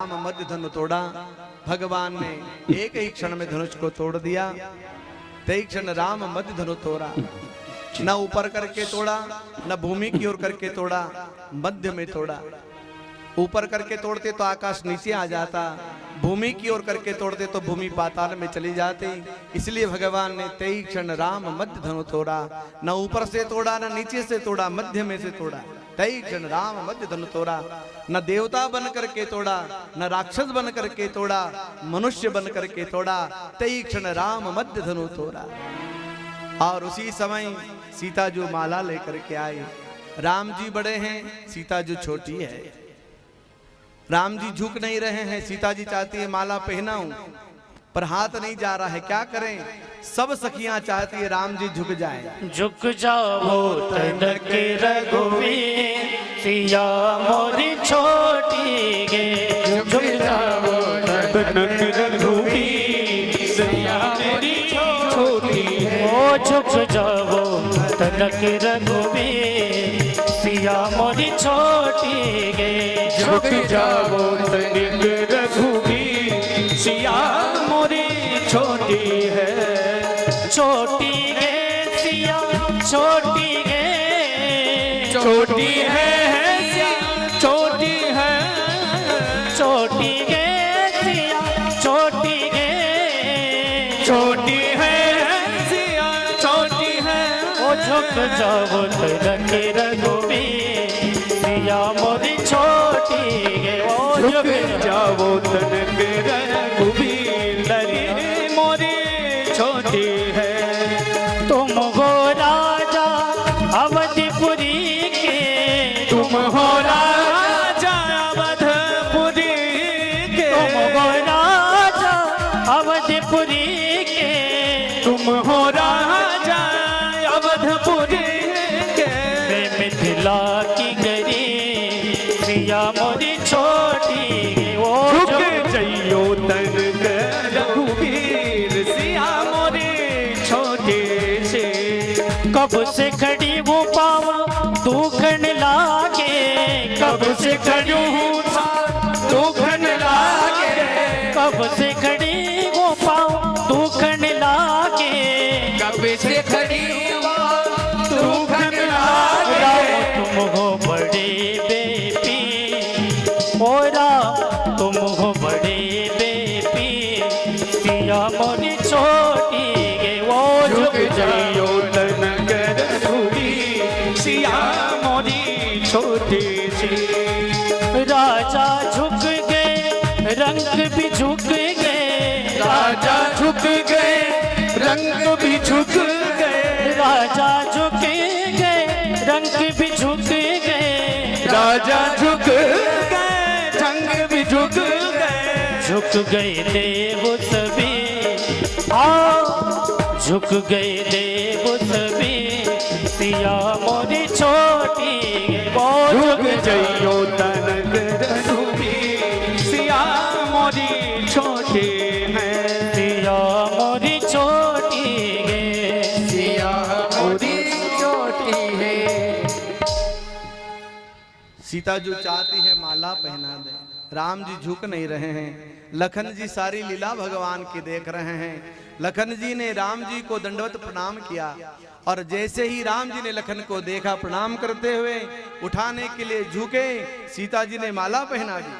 राम मध्य धनु तोड़ा। भगवान ने एक ही क्षण में धनुष को तोड़ दिया। तय क्षण राम मध्य धनु तोड़ा। न ऊपर करके तोड़ा, न भूमि की ओर करके तोड़ा, मध्य में तोड़ा। ऊपर करके तोड़ते तो आकाश नीचे आ जाता, भूमि की ओर करके तोड़ते तो भूमि पाताल में चली जाती। इसलिए भगवान ने तय क्षण राम मध्य धनु तोड़ा। न ऊपर से तोड़ा, न नीचे से तोड़ा, मध्य में से तोड़ा। तय क्षण राम मध्य धनु तोड़ा। न देवता बन करके तोड़ा, न राक्षस बन करके तोड़ा, मनुष्य बन करके तोड़ा। तय क्षण राम मध्य धनु तोड़ा। और उसी समय सीता जो माला लेकर के आई। राम जी बड़े हैं, सीता जो छोटी है। राम जी झुक नहीं रहे हैं, सीता जी चाहती है माला पहनाऊं, पर हाथ नहीं जा रहा है। क्या करें? सब सखियां चाहती है राम जी झुक जाएं। झुक जाओ तनक रघुवीर, सिया मोरी छोटी गे। झुक जाओ तनक रघुवीर, सिया मोरी छोटी गे। ओ झुक जाओ तनक रघुवीर, सिया मोरी छोटी गे। झुक जाओ तनिक रघुवीर, सिया मोरी छोटी है। छोटी गे सिया छोटी गे, छोटी है छोटी है, छोटी गे सिया छोटी गे। छोटी है सिया छोटी है। ओ झुक जाओ तनक रघुवीर, सिया मोरी छोटी गे। ओ झुक जाओ तनिक रघुवीर, लरी मोरी छोटी है। तुम हो राजा अवधपुरी के, तुम हो राजा अवधपुरी के। तुम हो राजा अवधपुरी के। तुम हो राजा अवधपुरी के। मैं मिथिला की गरी, सिया मोरी छोटी गे। ओ झुक जइयो तनक रघुवीर, सिया मोरी छोटी से। कब से खड़ी वो पावा दुखन लागे, कब से खड़ी हूँ दुखन लागे। कब से खड़ी वो पावा दुखन लागे। कब से खड़ी हूँ दुखन लागे। राम तुम हो बड़े बेपी, ओ राम तुम हो बड़े बेपी, सिया मोरी छोटी गे। वो झुक जाइयो तनक रघुवीर, सिया मोरी छोटी सी। राजा झुक गए रंग भी झुक गए। राजा झुक गए रंग भी झुक गए। राजा झुक गए रंग भी झुक गए। राजा झुक गए रंग भी झुक गए। झुक गए देव सभी, आओ झुक गए देव सभी, सिया मोरी छोटी गे। झुक जइयो तनक रघुवीर, सिया मोरी छोटी है। सिया मोरी छोटी गे। सिया मोरी छोटी है। सीता जो चाहती है माला पहना दे। राम जी झुक नहीं रहे हैं। लखन जी सारी लीला भगवान की देख रहे हैं। लखन जी ने राम जी को दंडवत प्रणाम किया, और जैसे ही राम जी ने लखन को देखा प्रणाम करते हुए उठाने के लिए झुके, सीता जी ने माला पहना दी।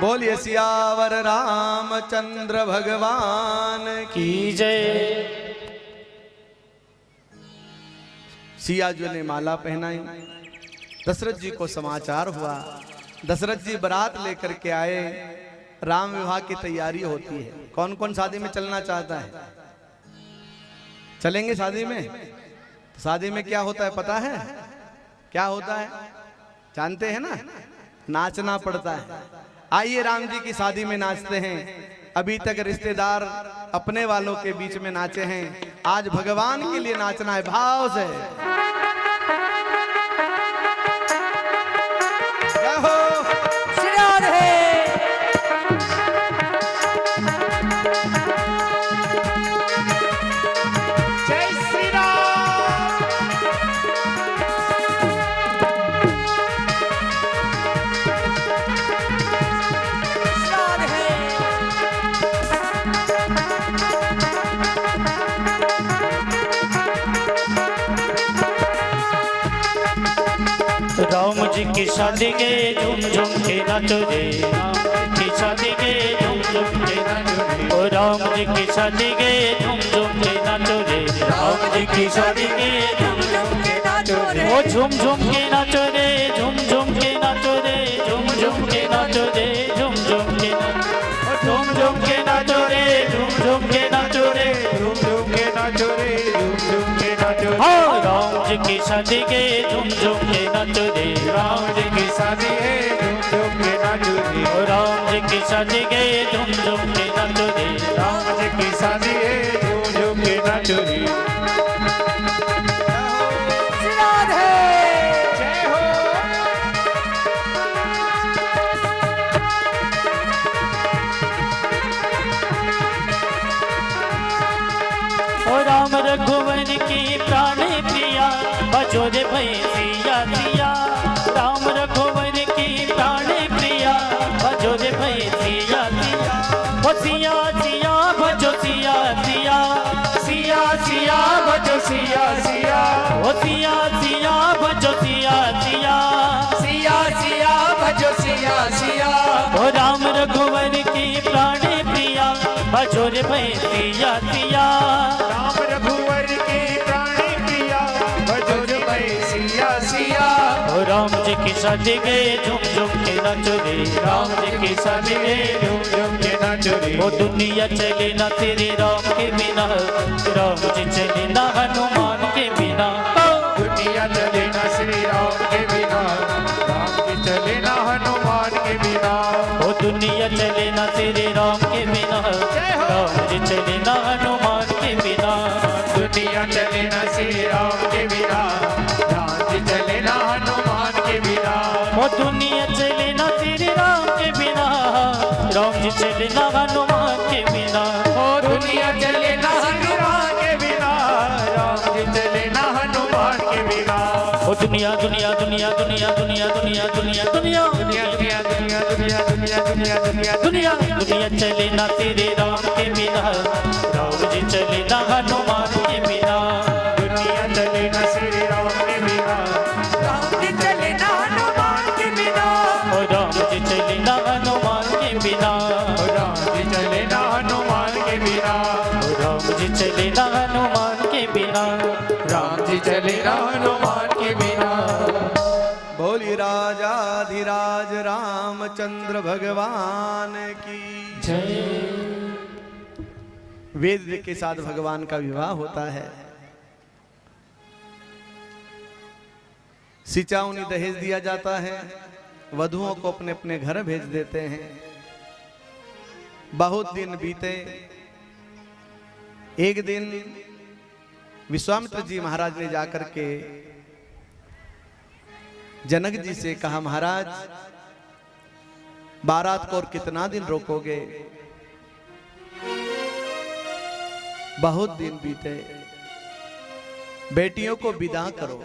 बोलिए सियावर रामचंद्र भगवान की। की जय। सिया जी ने माला पहनाई। दशरथ जी को समाचार हुआ। दशरथ जी बारात लेकर के आए। राम विवाह की तैयारी होती है। कौन कौन शादी में चलना चाहता है? चलेंगे शादी में? तो शादी में क्या होता है पता है? क्या होता है जानते हैं ना? नाचना पड़ता है। आइए राम जी की शादी में नाचते हैं। अभी तक रिश्तेदार अपने वालों के बीच में नाचे हैं, आज भगवान के लिए नाचना है भाव से। राम जी की शादी के झूम झूम के नाचो रे, राम जी की शादी के झूम झूम के नाचो रे, ओ राम जी की शादी के झूम झूम के नाचो रे, राम जी की शादी के झूम झूम के नाचो रे, ओ झूम झूम के नाचो रे, झूम झूम के नाचो रे, झूम झूम के नाचो रे, झूम झूम के झूम झूम के नाचो रे, झूम झूम के नाचो रे, झूम झूम के नाचो रे, झूम झूम के नाचो रे। हाँ राम जी की शादी के झूम झूम के नाचो रे, राम जी की शादी है, झूम झूम के नाचो रे, ओ राम जी की शादी के झूम झूम के नाचो रे, राम जी की शादी है, झूम झूम के नाचो रे। राधे जय हो। ओ राम रघुवर की प्राण प्रिया बजो रे भई सिया सिया, राम रघुवर की प्राण प्रिया बजो रे भई सिया सिया, ओ सिया सिया बजो सिया सिया, सिया सिया बजो सिया सिया, ओ सिया सिया बजो सिया सिया, सिया सिया बजो सिया सिया, ओ राम रघुवर की प्राण प्रिया बजो रे भई सिया सिया, राम रघुवर की प्राणी प्रिया बजो रे भई सिया सिया, ओ राम जी की शादी के झूम झूम के नाचो रे, राम जी की शादी के झूम झूम के नाचो रे। ओ दुनिया चले ना तेरे राम के बिना, राम जी चले ना हनुमान के बिना, दुनिया चले ना श्री राम के बिना, राम जी चले ना हनुमान के बिना, ओ दुनिया चले ना तेरे राम के बिना, राम जी चले ना हनुमान के बिना, दुनिया चले ना श्री राम के बिना, राम जी चले ना हनुमान के बिना, ओ दुनिया चले ना तेरे राम के बिना, राम जी चले ना हनुमान के बिना, ओ दुनिया चले ना श्री राम के बिना, राम जी चले ना हनुमान के बिना, ओ दुनिया दुनिया दुनिया दुनिया दुनिया दुनिया दुनिया दुनिया दुनिया दुनिया दुनिया दुनिया दुनिया दुनिया दुनिया दुनिया दुनिया चले ना तेरे राम के बिना, राम जी चले ना हनुमान के बिना, दुनिया चले ना श्री राम के बिना, राम जी चले ना हनुमान के बिना, ओ राम जी चले ना हनुमान के बिना, राम जी चले ना हनुमान के बिना, ओ राम जी चले ना हनुमान के बिना, राम जी चले ना हनुमान के बिना। बोली राजाधिराज रामचंद्र भगवान की। जय। वेद के साथ भगवान का विवाह होता है। सिचाउनी दहेज दिया जाता है, वधुओं को अपने अपने घर भेज देते हैं। बहुत दिन बीते। एक दिन विश्वामित्र जी महाराज ने जाकर के जनक जी से कहा, महाराज बारात को और कितना दिन रोकोगे? बहुत दिन बीते, बेटियों को विदा करो।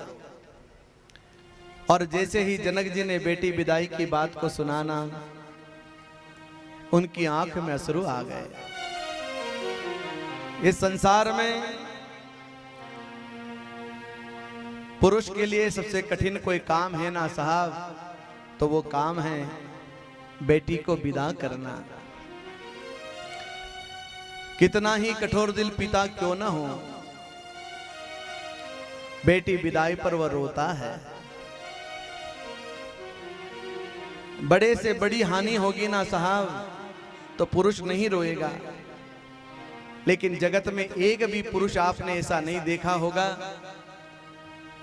और जैसे ही जनक जी ने बेटी विदाई की बात को सुनाना, उनकी आंख में अश्रु आ गए। इस संसार में पुरुष के लिए सबसे कठिन कोई काम है ना साहब, तो वो काम है बेटी को विदा करना। कितना ही कठोर दिल पिता क्यों ना हो, बेटी विदाई पर वह रोता है। बड़े से बड़ी हानि होगी ना साहब, तो पुरुष नहीं रोएगा। लेकिन जगत में एक भी पुरुष आपने ऐसा नहीं देखा होगा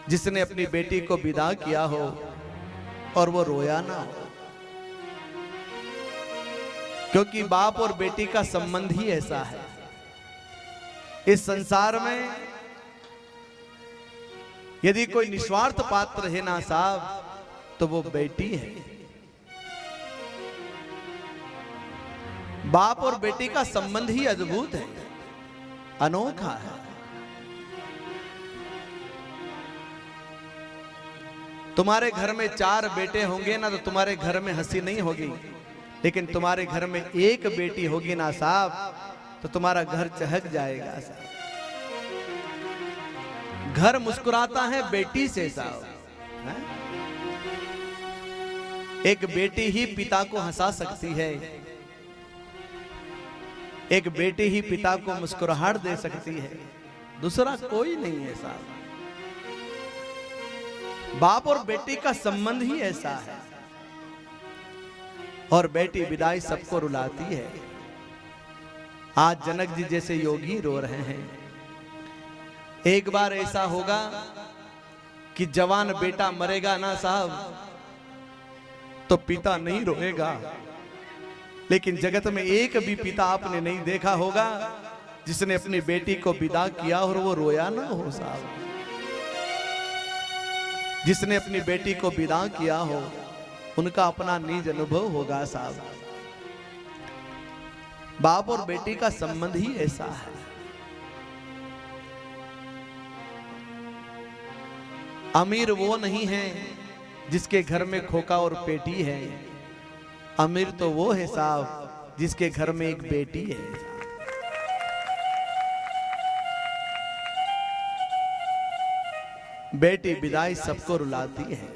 जिसने अपनी बेटी को विदा किया हो और वो रोया ना हो। क्योंकि बाप और बेटी का संबंध ही ऐसा है। इस संसार में यदि कोई निस्वार्थ पात्र है ना साहब, तो वो बेटी है। बाप और बेटी का संबंध ही अद्भुत है, अनोखा है। तुम्हारे घर में 4 बेटे होंगे ना, तो तुम्हारे घर में हंसी नहीं होगी। लेकिन तुम्हारे घर में एक बेटी होगी ना साहब, तो तुम्हारा घर चहक जाएगा साहब। घर मुस्कुराता है बेटी से साहब। एक बेटी ही पिता को हंसा सकती है, एक बेटी ही पिता को मुस्कुराहट दे सकती है, दूसरा कोई नहीं है साहब। बाप और बेटी का संबंध ही ऐसा है। और बेटी विदाई सबको रुलाती है। आज जनक जी जैसे योगी रो रहे हैं। एक बार ऐसा होगा कि जवान बेटा मरेगा ना साहब तो पिता नहीं रोएगा, लेकिन जगत में एक भी पिता आपने नहीं देखा होगा जिसने अपनी बेटी को विदा किया और वो रोया ना हो साहब। जिसने अपनी बेटी को विदा किया हो उनका अपना निज अनुभव होगा साहब। बाप और बेटी का संबंध ही ऐसा है। अमीर वो नहीं है जिसके घर में खोका और पेटी है, अमीर तो वो है साहब जिसके घर में एक बेटी है। बेटी विदाई सबको रुलाती है।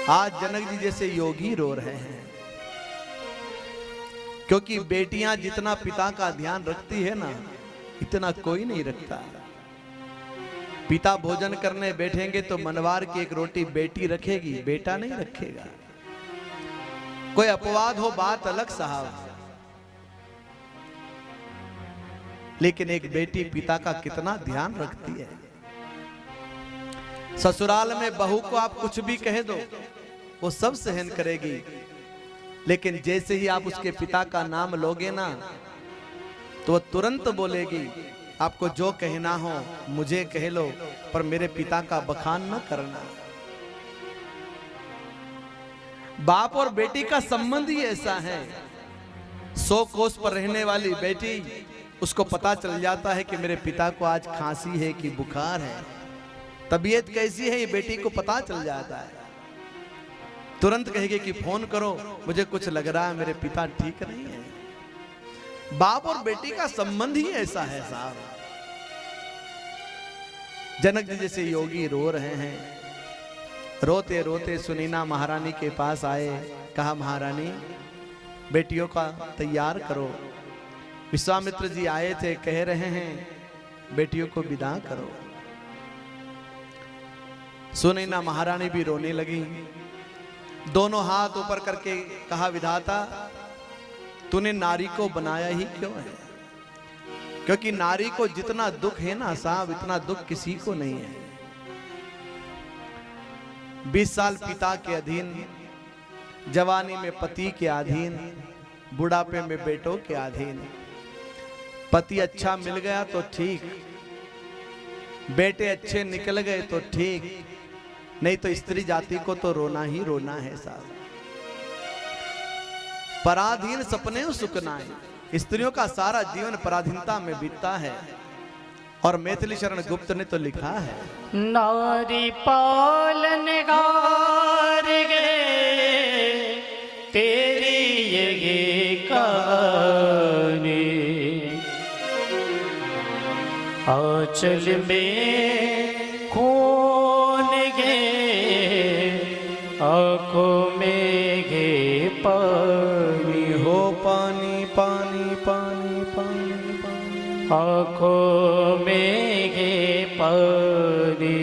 आज जनक जी जैसे योगी रो रहे हैं, क्योंकि बेटियां जितना पिता का ध्यान रखती है ना, इतना कोई नहीं रखता। पिता भोजन करने बैठेंगे तो मनवार की एक रोटी बेटी रखेगी, बेटा नहीं रखेगा। कोई अपवाद हो बात अलग साहब, लेकिन एक बेटी पिता का कितना ध्यान रखती है। ससुराल में बहू को आप कुछ भी कह दो वो सब सहन करेगी, लेकिन जैसे ही आप उसके पिता का नाम लोगे ना तो वो तुरंत बोलेगी आपको जो कहना हो मुझे कह लो, पर मेरे पिता का बखान न करना। बाप और बेटी का संबंध ही ऐसा है। 100 कोस पर रहने वाली बेटी, उसको पता चल जाता है कि मेरे पिता को आज खांसी है कि बुखार है, तबीयत कैसी है, ये बेटी को पता चल जाता है। तुरंत कहेगी कि फोन करो, मुझे कुछ लग रहा है, मेरे पिता ठीक नहीं है। बाप और बेटी का संबंध ही ऐसा है साहब। जनक जी जैसे योगी रो रहे हैं। रोते रोते सुनीना महारानी के पास आए, कहा महारानी बेटियों का तैयार करो। विश्वामित्र जी आए थे, कह रहे हैं बेटियों को विदा करो। सुनीना महारानी भी रोने लगी, दोनों हाथ ऊपर करके कहा विधाता तूने नारी को बनाया ही क्यों है? क्योंकि नारी को जितना दुख है ना साहब, इतना दुख किसी को नहीं है। 20 साल पिता के अधीन, जवानी में पति के अधीन, बुढ़ापे में बेटों के अधीन। पति अच्छा मिल गया तो ठीक, बेटे अच्छे निकल गए तो ठीक, नहीं तो स्त्री जाति को तो रोना ही रोना है साहब। पराधीन सपने सुकनाए। स्त्रियों का सारा जीवन पराधीनता में बीतता है। और मैथिली शरण गुप्त ने तो लिखा है, नारी पालन गार गे तेरी ये कहानी, आंचल में खून गे आंखों में गे पानी, हो पानी पानी पानी पानी पानी, आंखों में गे पानी।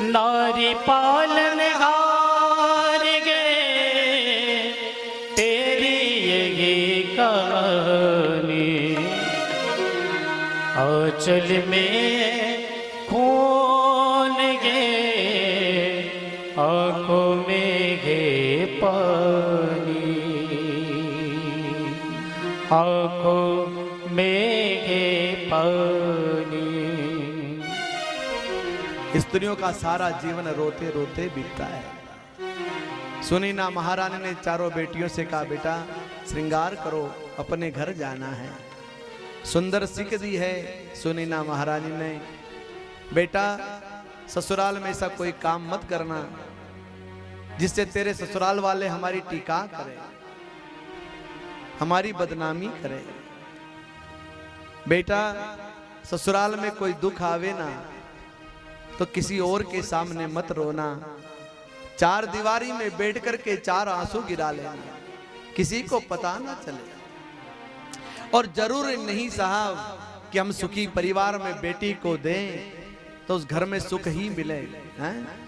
नारी पालन हार गे तेरी ये कहानी, आंचल में खून गे आंखों में गे पानी, आंखों में गे पानी। स्त्रियों का सारा जीवन रोते रोते बीतता है। सुनीना महारानी ने चारों बेटियों से कहा बेटा श्रृंगार करो, अपने घर जाना है। सुंदर सीख दी है सुनीना महारानी ने, बेटा ससुराल में ऐसा कोई काम मत करना जिससे तेरे ससुराल वाले हमारी टीका करें, हमारी बदनामी करें। बेटा ससुराल में कोई दुख आवे ना तो किसी और के सामने मत रोना, चार दीवारी में बैठ करके चार आंसू गिरा लेना, किसी को पता ना चले। और जरूर नहीं साहब कि हम सुखी परिवार में बेटी को दें तो उस घर में सुख ही मिले, हैं?